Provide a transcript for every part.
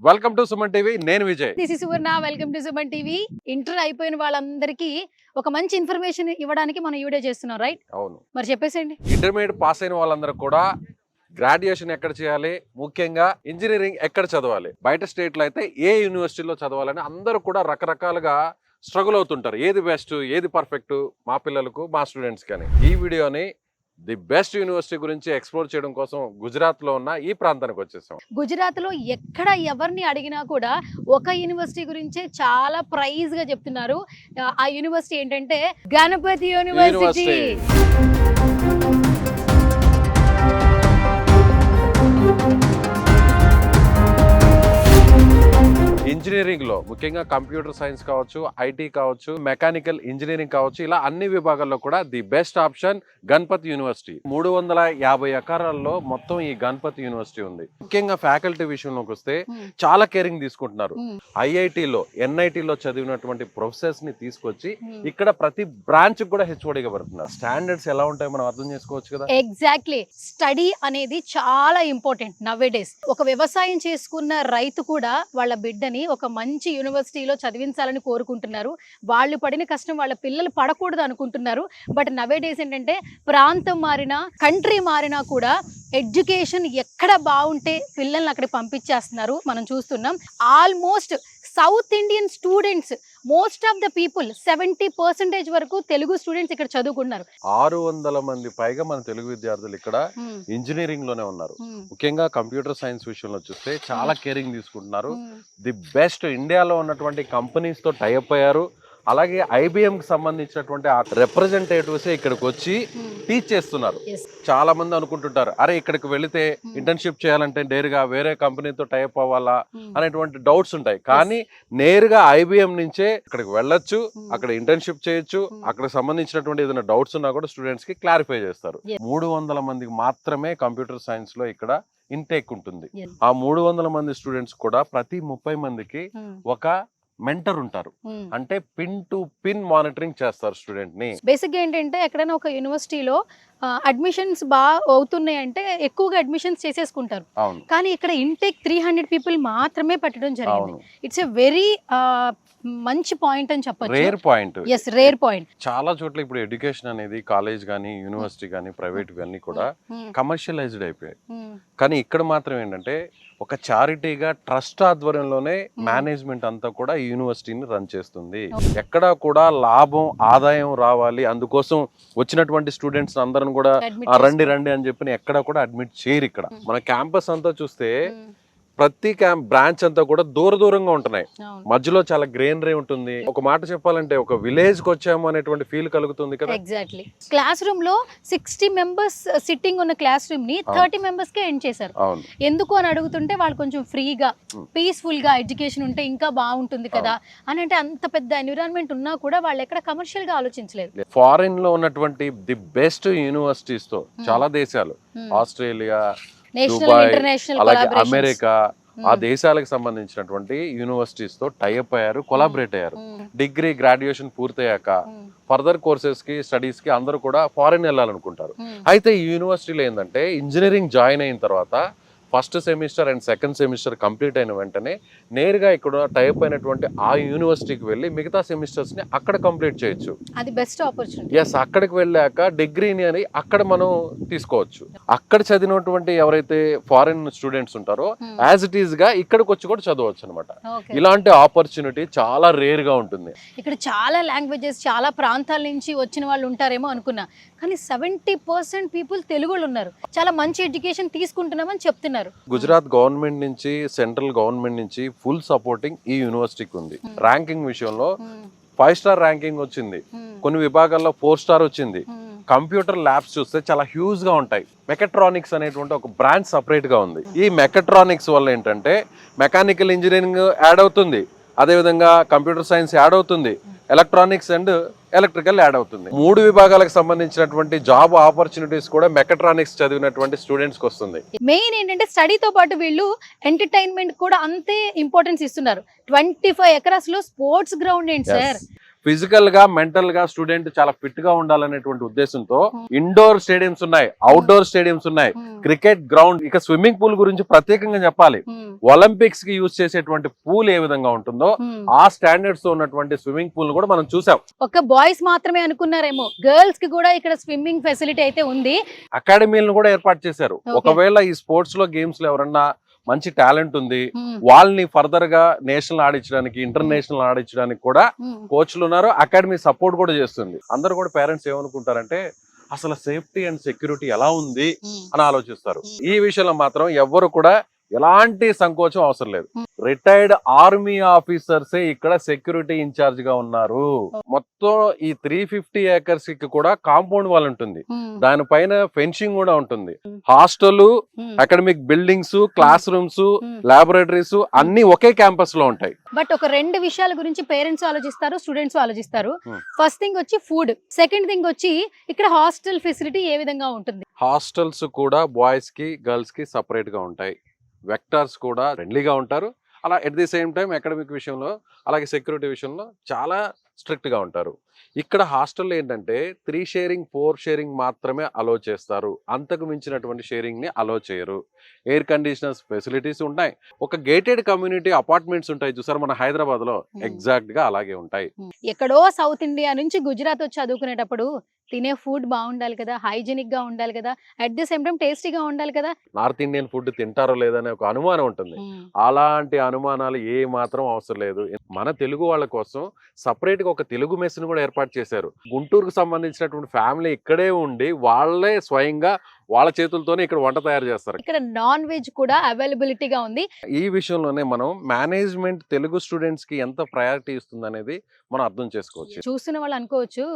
Welcome to Suman TV. నేను Vijay. This is Suvarna. Welcome to Suman TV. Inter అయిపోయిన వాళ్ళందరికీ ఒక మంచి ఇన్ఫర్మేషన్ ఇవ్వడానికి మనం ఈ వీడియో చేస్తున్నాం, రైట్? అవును, మరి చెప్పేసేయండి. ఇంటర్మీడియట్ పాస్ అయిన వాళ్ళందరూ కూడా గ్రాడ్యుయేషన్ ఎక్కడ చేయాలి, ముఖ్యంగా ఇంజనీరింగ్ ఎక్కడ చదవాలి, బయట స్టేట్లో అయితే ఏ యూనివర్సిటీలో చదవాలని అందరూ కూడా రకరకాలుగా స్ట్రగుల్ అవుతుంటారు. ఏది బెస్ట్, ఏది పర్ఫెక్ట్ మా పిల్లలకు, మా స్టూడెంట్స్ కానీ. ఈ వీడియోని ది బెస్ట్ యూనివర్సిటీ గురించి ఎక్స్ప్లోర్ చేయడం కోసం గుజరాత్ లో ఉన్న ఈ ప్రాంతానికి వచ్చేసాం. గుజరాత్ లో ఎక్కడ ఎవరిని అడిగినా కూడా ఒక యూనివర్సిటీ గురించే చాలా ప్రైజ్ గా చెప్తున్నారు. ఆ యూనివర్సిటీ ఏంటంటే గణపతి యూనివర్సిటీ. ఇంజనీరింగ్ లో ముఖ్యంగా కంప్యూటర్ సైన్స్ కావచ్చు, ఐటీ కావచ్చు, మెకానికల్ ఇంజనీరింగ్ కావచ్చు, ఇలా అన్ని విభాగాల్లో కూడా the best option Ganapathy university. 350 ఎకరాల్లో మొత్తం ఈ గణపతి యూనివర్సిటీ ఉంది. ముఖ్యంగా ఫ్యాకల్టీ విషయంలోకి వస్తే చాలా కేరింగ్ తీసుకుంటున్నారు. ఐఐటిలో, ఎన్ఐటిలో చదివినటువంటి ప్రొఫెసర్స్ ని తీసుకొచ్చి ఇక్కడ ప్రతి బ్రాంచ్ కూడా హెచ్ఓడిగా పెడుతున్నారు. స్టాండర్డ్స్ ఎలా ఉంటాయో మనం అర్థం చేసుకోవచ్చు కదా. ఎగ్జాక్ట్లీ. స్టడీ అనేది చాలా ఇంపార్టెంట్ నవ్ డేస్. ఒక వ్యవసాయం చేసుకున్న రైతు కూడా వాళ్ళ బిడ్డని ఒక మంచి యూనివర్సిటీలో చదివించాలని కోరుకుంటున్నారు. వాళ్ళు పడిన కష్టం వాళ్ళ పిల్లలు పడకూడదు అనుకుంటున్నారు. బట్ నవే డేస్ ఏంటంటే ప్రాంతం మారినా, కంట్రీ మారినా కూడా ఎడ్యుకేషన్ ఎక్కడ బాగుంటే పిల్లల్ని అక్కడ పంపించేస్తున్నారు. మనం చూస్తున్నాం. Almost south Indian students, most of the people 70% వరకు తెలుగు స్టూడెంట్స్ ఇక్కడ చదువుకున్నారు. 600 మంది పైగా మన తెలుగు విద్యార్థులు ఇక్కడ ఇంజనీరింగ్ లోనే ఉన్నారు. ముఖ్యంగా కంప్యూటర్ సైన్స్ విషయంలో చూస్తే చాలా కేరింగ్ తీసుకుంటున్నారు. ది బెస్ట్ ఇండియాలో ఉన్నటువంటి కంపెనీస్ తో టైఅప్ అయ్యారు. అలాగే ఐబిఎం కి సంబంధించినటువంటి ఆ రిప్రజెంటేటివ్స్ ఇక్కడికి వచ్చి టీచ్ చేస్తున్నారు. చాలా మంది అనుకుంటుంటారు, అరే ఇక్కడికి వెళితే ఇంటర్న్షిప్ చేయాలంటే నేరుగా వేరే కంపెనీతో టైప్ అవ్వాలా అనేటువంటి డౌట్స్ ఉంటాయి. కానీ నేరుగా ఐబిఎం నుంచే ఇక్కడికి వెళ్ళొచ్చు, అక్కడ ఇంటర్న్షిప్ చేయొచ్చు. అక్కడ సంబంధించినటువంటి ఏదైనా డౌట్స్ ఉన్నా కూడా స్టూడెంట్స్ కి క్లారిఫై చేస్తారు. 300 మందికి మాత్రమే కంప్యూటర్ సైన్స్ లో ఇక్కడ ఇంటేక్ ఉంటుంది. ఆ 300 మంది స్టూడెంట్స్ కూడా ప్రతి 30 మందికి ఒక మెంటర్ ఉంటారు. అంటే పిన్ టు పిన్ మానిటరింగ్ చేస్తారు స్టూడెంట్ ని. బేసిక్ గా ఏంటంటే ఎక్కడైనా ఒక యూనివర్సిటీలో అడ్మిషన్స్ బాగా అవుతున్నాయి అంటే ఎక్కువగా అడ్మిషన్స్ చేసేసుకుంటారు. కానీ ఇక్కడ ఇంటేక్ 300 పీపుల్ మాత్రమే పెట్టడం జరిగింది. ఇట్స్ ఎ వెరీ మంచి పాయింట్ అని చెప్పొచ్చు. Rare point. yes, rare point. చాలా చోట్ల ఇప్పుడు ఎడ్యుకేషన్ అనేది కాలేజ్ గానీ, యూనివర్సిటీ గానీ, ప్రైవేట్ అన్ని కూడా కమర్షియలైజ్డ్ అయిపోయాయి. కానీ ఇక్కడ మాత్రం ఏంటంటే ఒక చారిటీగా ట్రస్ట్ ఆధ్వర్యంలోనే మేనేజ్మెంట్ అంతా కూడా ఈ యూనివర్సిటీని రన్ చేస్తుంది. ఎక్కడా కూడా లాభం, ఆదాయం రావాలి అందుకోసం వచ్చినటువంటి స్టూడెంట్స్ అందరం కూడా రండి రండి అని చెప్పి ఎక్కడా కూడా అడ్మిట్ చేయరు. ఇక్కడ మన క్యాంపస్ అంతా చూస్తే ప్రతి బ్రాంచ్ అంతా కూడా దూరంగా ఉంటున్నాయి. మధ్యలో చాలా గ్రీనరీ ఉంటుంది. ఒక మాట చెప్పాలంటే ఒక విలేజ్ కి వచ్చాము అనేటువంటి ఫీల్ కలుగుతుంది కదా. ఎగ్జాక్ట్లీ. క్లాస్ రూమ్ లో 60 మెంబర్స్ సిట్టింగ్ ఉన్న క్లాస్ రూమ్ ని 30 మెంబర్స్ కే ఎండ్ చేశారు. ఎందుకు అని అడుగుతుంటే వాళ్ళు కొంచెం ఫ్రీగా, పీస్ఫుల్ గా ఎడ్యుకేషన్ ఉంటే ఇంకా బాగుంటుంది కదా అని. అంటే అంత పెద్ద ఎన్విరాన్మెంట్ ఉన్నా కూడా వాళ్ళు ఎక్కడ కమర్షియల్ గా ఆలోచించలేదు. ఫారిన్ లో ఉన్నటువంటి ది బెస్ట్ యూనివర్సిటీస్ తో చాలా దేశాలు, ఆస్ట్రేలియా, దుబాయ్, అలాగే అమెరికా, ఆ దేశాలకు సంబంధించినటువంటి యూనివర్సిటీస్ తో టైఅప్ అయ్యారు, కొలాబరేట్ అయ్యారు. డిగ్రీ, గ్రాడ్యుయేషన్ పూర్తయ్యాక ఫర్దర్ కోర్సెస్ కి, స్టడీస్ కి అందరూ కూడా ఫారిన్ వెళ్ళాలనుకుంటారు. అయితే ఈ యూనివర్సిటీలో ఏంటంటే ఇంజనీరింగ్ జాయిన్ అయిన తర్వాత first semester and second semester complete అయిన వెంటనే నేరుగా ఇక్కడ టైప్ అయినటువంటి ఆ యూనివర్సిటీకి వెళ్ళి మిగతా సెమిస్టర్స్ ని అక్కడ కంప్లీట్ చేయొచ్చు. అది బెస్ట్ ఆపర్చునిటీ. ఎస్, అక్కడికి వెళ్ళాక డిగ్రీని అని అక్కడ మనం తీసుకోవచ్చు. అక్కడ చదివినటువంటి ఎవరైతే ఫారిన్ స్టూడెంట్స్ ఉంటారో యాజ్ ఇట్ ఈస్ గా ఇక్కడికి వచ్చి కూడా చదవచ్చు అనమాట. ఇలాంటి ఆపర్చునిటీ చాలా రేర్ గా ఉంటుంది. ఇక్కడ చాలా లాంగ్వేజెస్, చాలా ప్రాంతాల నుంచి వచ్చిన వాళ్ళు ఉంటారేమో అనుకున్నా, కానీ 70% పీపుల్ తెలుగు వాళ్ళు ఉన్నారు. చాలా మంచి ఎడ్యుకేషన్ తీసుకుంటున్నామని చెప్తున్నారు. గుజరాత్ గవర్నమెంట్ నుంచి, సెంట్రల్ గవర్నమెంట్ నుంచి ఫుల్ సపోర్టింగ్ ఈ యూనివర్సిటీకి ఉంది. ర్యాంకింగ్ విషయంలో 5 స్టార్ ర్యాంకింగ్ వచ్చింది, కొన్ని విభాగాల్లో 4 స్టార్ వచ్చింది. కంప్యూటర్ ల్యాబ్స్ చూస్తే చాలా హ్యూజ్ గా ఉంటాయి. మెకాట్రానిక్స్ అనేటువంటి ఒక బ్రాంచ్ సపరేట్ గా ఉంది. ఈ మెకాట్రానిక్స్ వల్ల ఏంటంటే మెకానికల్ ఇంజనీరింగ్ యాడ్ అవుతుంది, అదేవిధంగా కంప్యూటర్ సైన్స్ యాడ్ అవుతుంది, ఎలక్ట్రానిక్స్ అండ్ ఎలక్ట్రికల్ యాడ్ అవుతుంది. 3 విభాగాలకు సంబంధించినటువంటి జాబ్ ఆపర్చునిటీస్ కూడా మెకాట్రానిక్స్ చదివినటువంటి స్టూడెంట్స్ కి వస్తుంది. మెయిన్ ఏంటంటే స్టడీతో పాటు వీళ్ళు ఎంటర్టైన్మెంట్ కూడా అంతే ఇంపార్టెన్స్ ఇస్తున్నారు. 25 ఎకరాస్ లో స్పోర్ట్స్ గ్రౌండ్ ఏంటి సార్. ఫిజికల్ గా మెంటల్ గా స్టూడెంట్ చాలా ఫిట్ గా ఉండాలనేటువంటి ఉద్దేశంతో ఇండోర్ స్టేడియంస్ ఉన్నాయి, అవుట్డోర్ స్టేడియంస్ ఉన్నాయి, క్రికెట్ గ్రౌండ్, ఇక స్విమ్మింగ్ పూల్ గురించి ప్రత్యేకంగా చెప్పాలి. ఒలింపిక్స్ కి యూజ్ చేసేటువంటి పూల్ ఏ విధంగా ఉంటుందో ఆ స్టాండర్డ్స్ తో ఉన్నటువంటి స్విమ్మింగ్ పూల్ కూడా మనం చూసాం. ఒక బాయ్స్ మాత్రమే అనుకున్నారేమో, గర్ల్స్ కి కూడా ఇక్కడ స్విమ్మింగ్ ఫెసిలిటీ అయితే ఉంది. అకాడమీలను కూడా ఏర్పాటు చేశారు. ఒకవేళ ఈ స్పోర్ట్స్ లో గేమ్స్ లో ఎవరన్నా మంచి టాలెంట్ ఉంది, వాళ్ళని ఫర్దర్ గా నేషనల్ ఆడించడానికి, ఇంటర్నేషనల్ ఆడించడానికి కూడా కోచ్లు ఉన్నారు. అకాడమీ సపోర్ట్ కూడా చేస్తుంది. అందరూ కూడా పేరెంట్స్ ఏమనుకుంటారంటే అసలు సేఫ్టీ అండ్ సెక్యూరిటీ ఎలా ఉంది అని ఆలోచిస్తారు. ఈ విషయంలో మాత్రం ఎవ్వరు కూడా ఎలాంటి సంకోచం అవసరం లేదు. రిటైర్డ్ ఆర్మీ ఆఫీసర్సే ఇక్కడ సెక్యూరిటీ ఇన్ఛార్జ్ గా ఉన్నారు. మొత్తం ఈ 350 acres కి కూడా కాంపౌండ్ వాల్ ఉంటుంది, దానిపైన ఫెన్సింగ్ కూడా ఉంటుంది. Hostel, academic buildings, class rooms, laboratories అన్ని ఒకే క్యాంపస్ లో ఉంటాయి. బట్ ఒక 2 విషయాల గురించి పేరెంట్స్ ఆలోచిస్తారు, స్టూడెంట్స్ ఆలోచిస్తారు. ఫస్ట్ థింగ్ వచ్చి ఫుడ్, సెకండ్ థింగ్ వచ్చి ఇక్కడ హాస్టల్ ఫెసిలిటీ ఏ విధంగా ఉంటుంది. హాస్టల్స్ కూడా బాయ్స్ కి గర్ల్స్ కి సపరేట్ గా ఉంటాయి. వెక్టర్స్ కూడా ఫ్రెండ్లీగా ఉంటారు. అలా at the same time academic విషయంలో అలాగే సెక్యూరిటీ విషయంలో చాలా స్ట్రిక్ట్ గా ఉంటారు. ఇక్కడ హాస్టల్లో ఏంటంటే 3 షేరింగ్ 4 షేరింగ్ మాత్రమే అలో చేస్తారు. అంతకు మించినటువంటి షేరింగ్ ని అలో చేయరు. ఎయిర్ కండిషనర్స్ ఫెసిలిటీస్ ఉంటాయి. ఒక గేటెడ్ కమ్యూనిటీ అపార్ట్మెంట్స్ ఉంటాయి చూసారు మన హైదరాబాద్ లో, ఎగ్జాక్ట్ గా అలాగే ఉంటాయి. ఎక్కడో సౌత్ ఇండియా నుంచి గుజరాత్ వచ్చి చదువుకునేటప్పుడు తినే ఫుడ్ బాగుండాలి కదా, హైజీనిక్ గా ఉండాలి కదా, అట్ ది సేమ్ టైం టేస్టీగా ఉండాలి కదా. నార్త్ ఇండియన్ ఫుడ్ తింటారో లేదనే ఒక అనుమానం ఉంటుంది. అలాంటి అనుమానాలు ఏ మాత్రం అవసరం లేదు. మన తెలుగు వాళ్ళ కోసం సపరేట్ గా ఒక తెలుగు మెస్ ని కూడా ఏర్పాటు చేశారు. గుంటూరుకు సంబంధించినటువంటి ఫ్యామిలీ ఇక్కడే ఉండి వాళ్ళే స్వయంగా వాళ్ళ చేతులతోనే ఇక్కడ వంట తయారు చేస్తారు. ఇక్కడ నాన్ వెజ్ కూడా అవైలబిలిటీగా ఉంది. ఈ విషయంలోనే మనం మేనేజ్మెంట్ తెలుగు స్టూడెంట్స్ కి ఎంత ప్రయారిటీ ఇస్తుంది అనేది మనం అర్థం చేసుకోవచ్చు. చూస్తున్న వాళ్ళు అనుకోవచ్చు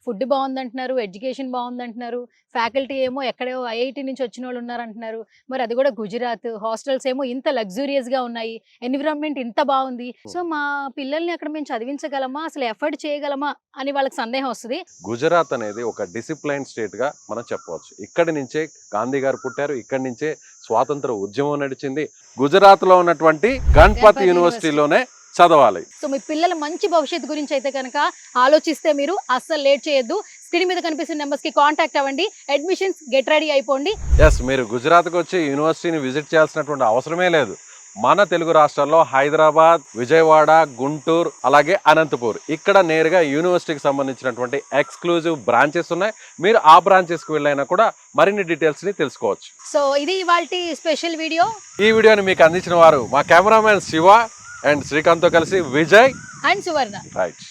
ఫుడ్ బాగుందంటున్నారు, ఎడ్యుకేషన్ బాగుందంటున్నారు, ఫ్యాకల్టీ ఏమో ఎక్కడో ఐఐటి నుంచి వచ్చిన వాళ్ళు ఉన్నారంటున్నారు, మరి అది కూడా గుజరాత్. హాస్టల్స్ ఏమో ఇంత లగ్జూరియస్ గా ఉన్నాయి, ఎన్విరాన్మెంట్ ఇంత బాగుంది. సో మా పిల్లల్ని అక్కడ మేము చదివించగలమా, అసలు ఎఫర్ట్ చేయగలమా అని వాళ్ళకి సందేహం వస్తుంది. గుజరాత్ అనేది ఒక డిసిప్లైన్ స్టేట్ గా మనం చెప్పవచ్చు. ఇక్కడి నుంచే గాంధీ గారు పుట్టారు, ఇక్కడి నుంచే స్వాతంత్ర ఉద్యమం నడిచింది. గుజరాత్ లో ఉన్నటువంటి గణపతి యూనివర్సిటీలోనే చదవాలి. సో మీ పిల్లల మంచి భవిష్యత్తు గురించి అయితే కనుక ఆలోచిస్తే మీరు అస్సలు లేట్ చేయొద్దు. స్క్రీన్ మీద కనిపిస్తున్న నెంబర్స్ కి కాంటాక్ట్ అవ్వండి. అడ్మిషన్స్ గెట్ రెడీ అయిపోండి. మీరు గుజరాత్కి వచ్చి యూనివర్సిటీని విజిట్ చేయాల్సినటువంటి అవసరమే లేదు. మన తెలుగు రాష్ట్రాల్లో హైదరాబాద్, విజయవాడ, గుంటూరు అలాగే అనంతపూర్ ఇక్కడ నేరుగా యూనివర్సిటీకి సంబంధించినటువంటి ఎక్స్క్లూజివ్ బ్రాంచెస్ ఉన్నాయి. మీరు ఆ బ్రాంచెస్ కి వెళ్ళైనా కూడా మరిన్ని డీటెయిల్స్ ని తెలుసుకోవచ్చు. సో ఇది ఇవాల్టి స్పెషల్ వీడియో. ఈ వీడియోని మీకు అందించిన వారు మా కెమెరామెన్ శివ అండ్ శ్రీకాంత్ తో కలిసి విజయ్ అండ్ సువర్ణ. రైట్.